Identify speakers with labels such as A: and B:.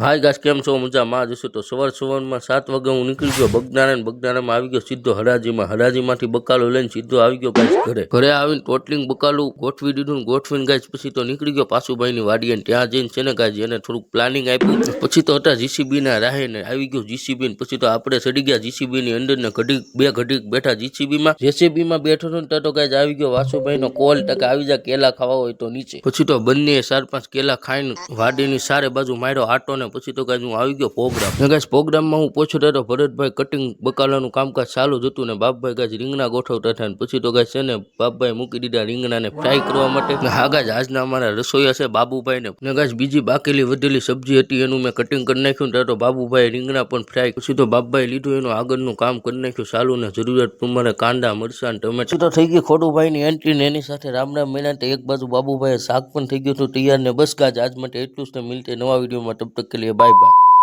A: Hi guys, કેમ છો? મજામાં જશો તો સવારમાં 7 વાગે હું નીકળી ગયો બગદાણામાં આવી ગયો સીધો હરાજીમાંથી બકાલો લઈને સીધો આવી ગયો ગાઈસ ઘરે આવીને ટોટલિંગ બકાલું ગોઠવી દીધું ગોઠવીને ગાઈસ પછી તો નીકળી ગયો પાસુભાઈની વાડીએ ત્યાં જઈને છે ને ગાઈસ એને થોડુંક પ્લાનિંગ આપ્યું પછી તો હતા જીસીબી ના રાહે ને આવી ગયો જીસીબી ને પછી તો આપણે ચડી ગયા જીસીબી ની અંદર ને ઘડીક બેઠા જેસીબી માં બેઠો ને તો ગાઈસ આવી ગયો વાસુભાઈ નો કોલ ટકા આવી જા કેલા ખાવા હોય તો નીચે પછી તો બંને 4-5 કેલા ખાઈને વાડીની સારે બાજુ માર્યો આટો ને પછી તો ગાઈસ હું આવી ગયો પ્રોગ્રામમાં હું પહોંચ્યો તો ભરતભાઈ કટિંગ બકાલાનું કામકાજ ચાલુ જ હતું ને બાપભાઈ ગાઈસ રીંગણા ગોઠવતા હતા ને પછી તો ગાઈસ છે ને બાપભાઈ મૂકી દીધા રીંગણાને ફ્રાય કરવા માટે હા ગાઈસ આજના અમારા રસોઈયા છે બાબુભાઈ ને ગાઈસ બીજી બાકેલી વધેલી સબ્જી હતી એનું મેં કટિંગ કરી નાખ્યું તો બાબુભાઈ રીંગણા પણ ફ્રાય પછી તો બાપભાઈ લીધું એનું આગળનું કામ કરી નાખ્યું ચાલુ ને જરૂરિયાત પ્રમાણે કાંદા મરચાં ટમેટા તો થઈ ગઈ ખોડુભાઈની એન્ટ્રી ને એની સાથે રામ મહિના એક બાજુ બાબુભાઈ શાક પણ થઈ ગયું હતું તૈયાર ને બસ ગાઈસ આજ માટે એટલું જ ને મિલતે નવા વિડીયોમાં તબ તક કે લીએ બાય બાય।